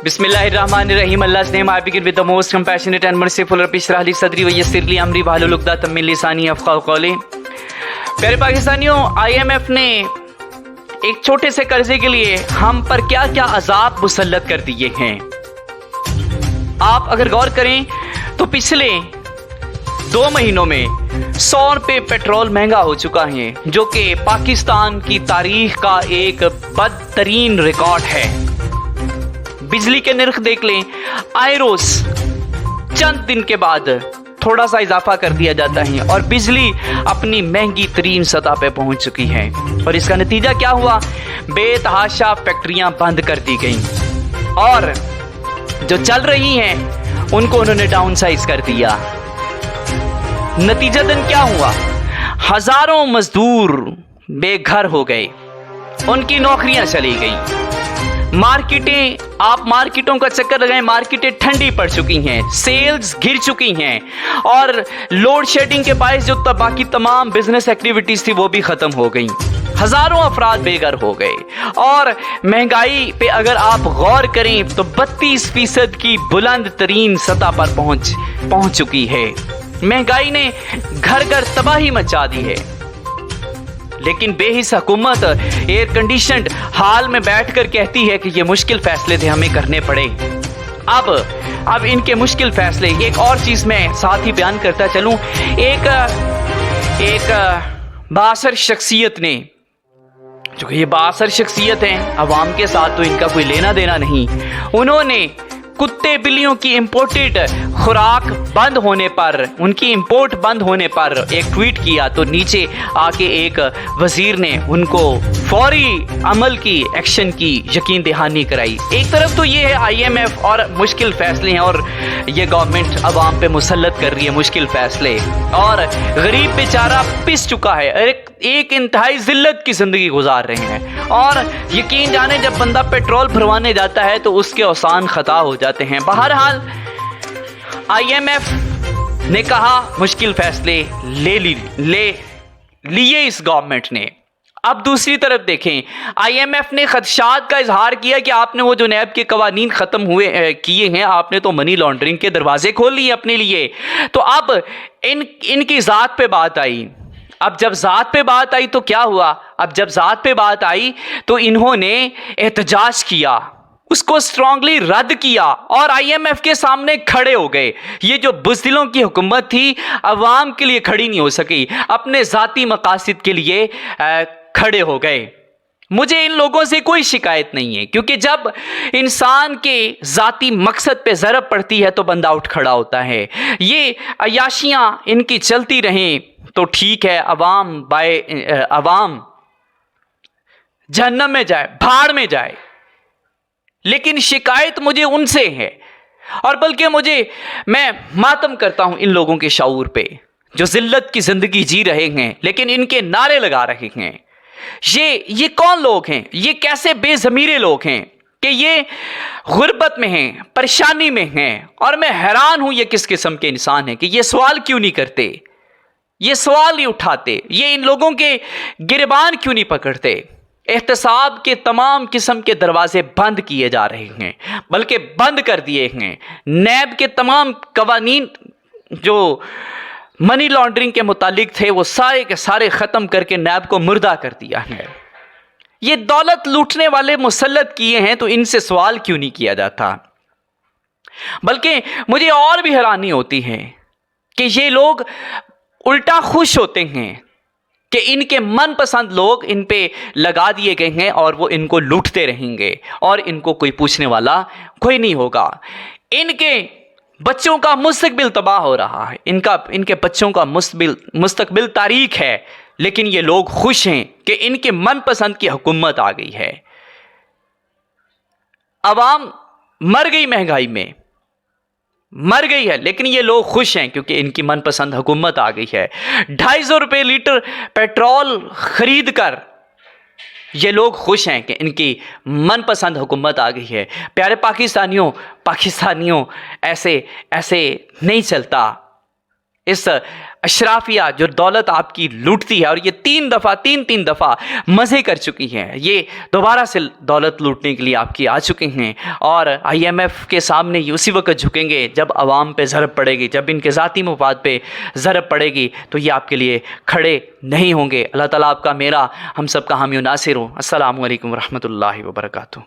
Bismillahirrahmanirrahim. Allah's name, I begin with the most compassionate and merciful. Rabbi shrah li sadri wa yassir li amri wahlul uqdatan min lisani yafqahu qawli. प्यारे पाकिस्तानियों, IMF ने एक छोटे से कर्जे के लिए हम पर क्या क्या अजाब मुसल्लत कर दिए हैं। आप अगर गौर करें तो पिछले 2 महीनों में 100 रुपये पेट्रोल महंगा हो चुका है, जो कि पाकिस्तान की तारीख का एक बदतरीन रिकॉर्ड है। बिजली के नर्ख देख लें, आए रोज चंद दिन के बाद थोड़ा सा इजाफा कर दिया जाता है और बिजली अपनी महंगी तरीन सतह पे पहुंच चुकी है। और इसका नतीजा क्या हुआ? बेतहाशा फैक्ट्रियां बंद कर दी गई और जो चल रही हैं उनको उन्होंने डाउन साइज कर दिया। नतीजतन क्या हुआ? हजारों मजदूर बेघर हो गए, उनकी नौकरियां चली गई। मार्केटें, आप मार्केटों का चक्कर लगाएं, मार्केटें ठंडी पड़ चुकी हैं, सेल्स गिर चुकी हैं और लोड शेडिंग के बायस जो बाकी तमाम बिजनेस एक्टिविटीज थी वो भी खत्म हो गई। हजारों अफराद बेघर हो गए और महंगाई पे अगर आप गौर करें तो 32% की बुलंद तरीन सतह पर पहुंच चुकी है। महंगाई ने घर घर तबाही मचा दी है, लेकिन बेहिस हुकूमत एयर कंडीशनड हाल में बैठकर कहती है कि ये मुश्किल फैसले थे, हमें करने पड़े। अब इनके मुश्किल फैसले, एक और चीज मैं साथ ही बयान करता चलूं, एक बासर शख्सियत ने, जो कि ये बासर शख्सियत हैं, अवाम के साथ तो इनका कोई लेना देना नहीं, उन्होंने कुत्ते बिल्लियों की इंपोर्टेड खुराक बंद होने पर, उनकी इंपोर्ट बंद होने पर एक ट्वीट किया तो नीचे आके एक वजीर ने उनको फौरी अमल की, एक्शन की यकीन दहानी कराई। एक तरफ तो ये है IMF और मुश्किल फैसले हैं और ये गवर्नमेंट अवाम पे मुसल्लत कर रही है मुश्किल फैसले, और गरीब बेचारा पिस चुका है, एक इंतहाई जिल्लत की जिंदगी गुजार रहे हैं। और यकीन जाने जब बंदा पेट्रोल भरवाने जाता है तो उसके औसान खता हो जाते हैं। बहरहाल IMF ने कहा मुश्किल फैसले ले लिए इस गवर्नमेंट ने। अब दूसरी तरफ देखें, IMF ने खदशात का इजहार किया कि आपने वो जो नैब के कवानीन खत्म किए हैं, आपने तो मनी लॉन्ड्रिंग के दरवाजे खोल लिए अपने लिए। तो अब इनकी जात पे बात आई। अब जब जात पे बात आई तो क्या हुआ? अब जब जात पे बात आई तो इन्होंने एहतजाज किया, उसको स्ट्रांगली रद्द किया और IMF के सामने खड़े हो गए। ये जो बुज़दिलों की हुकूमत थी, अवाम के लिए खड़ी नहीं हो सकी, अपने ज़ाती मकासद के लिए खड़े हो गए। मुझे इन लोगों से कोई शिकायत नहीं है, क्योंकि जब इंसान के ज़ाती मकसद पे ज़रब पड़ती है तो बंदा उठ खड़ा होता है। ये अयाशियाँ इनकी चलती रहें तो ठीक है, अवाम जहन्नम में जाए, भाड़ में जाए, लेकिन शिकायत मुझे उनसे है। और बल्कि मैं मातम करता हूं इन लोगों के शऊर पे जो जिल्लत की जिंदगी जी रहे हैं लेकिन इनके नारे लगा रहे हैं। ये कौन लोग हैं? ये कैसे बेज़मीरे लोग हैं कि ये गुर्बत में हैं, परेशानी में हैं। और मैं हैरान हूं ये किस किस्म के इंसान हैं कि ये सवाल क्यों नहीं करते, ये सवाल नहीं उठाते, ये इन लोगों के गिरबान क्यों नहीं पकड़ते। एहतसाब के तमाम किस्म के दरवाजे बंद किए जा रहे हैं, बल्कि बंद कर दिए हैं। नैब के तमाम कवानीन जो मनी लॉन्ड्रिंग के मुतालिक थे वो सारे के सारे ख़त्म करके नैब को मुर्दा कर दिया है। ये दौलत लूटने वाले मुसल्लत किए हैं तो इनसे सवाल क्यों नहीं किया जाता। बल्कि मुझे और भी हैरानी होती है कि ये लोग उल्टा खुश होते हैं कि इनके मनपसंद लोग इन पे लगा दिए गए हैं और वो इनको लूटते रहेंगे और इनको कोई पूछने वाला कोई नहीं होगा। इनके बच्चों का मुस्तकबिल तबाह हो रहा है, इनके बच्चों का मुस्तकबिल तारीख है, लेकिन ये लोग खुश हैं कि इनके मनपसंद की हुकूमत आ गई है। अवाम मर गई, महंगाई में मर गई है, लेकिन ये लोग खुश हैं क्योंकि इनकी मनपसंद हुकूमत आ गई है। 250 रुपये लीटर पेट्रोल खरीद कर ये लोग खुश हैं कि इनकी मनपसंद हुकूमत आ गई है। प्यारे पाकिस्तानियों, ऐसे नहीं चलता। اس اشرافیہ جو دولت آپ کی لوٹتی ہے، اور یہ تین دفعہ مزے کر چکی ہیں، یہ دوبارہ سے دولت لوٹنے کے لیے آپ کی آ چکے ہیں، اور IMF کے سامنے یہ اسی وقت جھکیں گے جب عوام پہ ضرب پڑے گی، جب ان کے ذاتی مفاد پہ ضرب پڑے گی تو یہ آپ کے لیے کھڑے نہیں ہوں گے۔ اللہ تعالیٰ آپ کا، میرا، ہم سب کا حامی و ناصر ہو۔ السلام علیکم ورحمۃ اللہ وبرکاتہ۔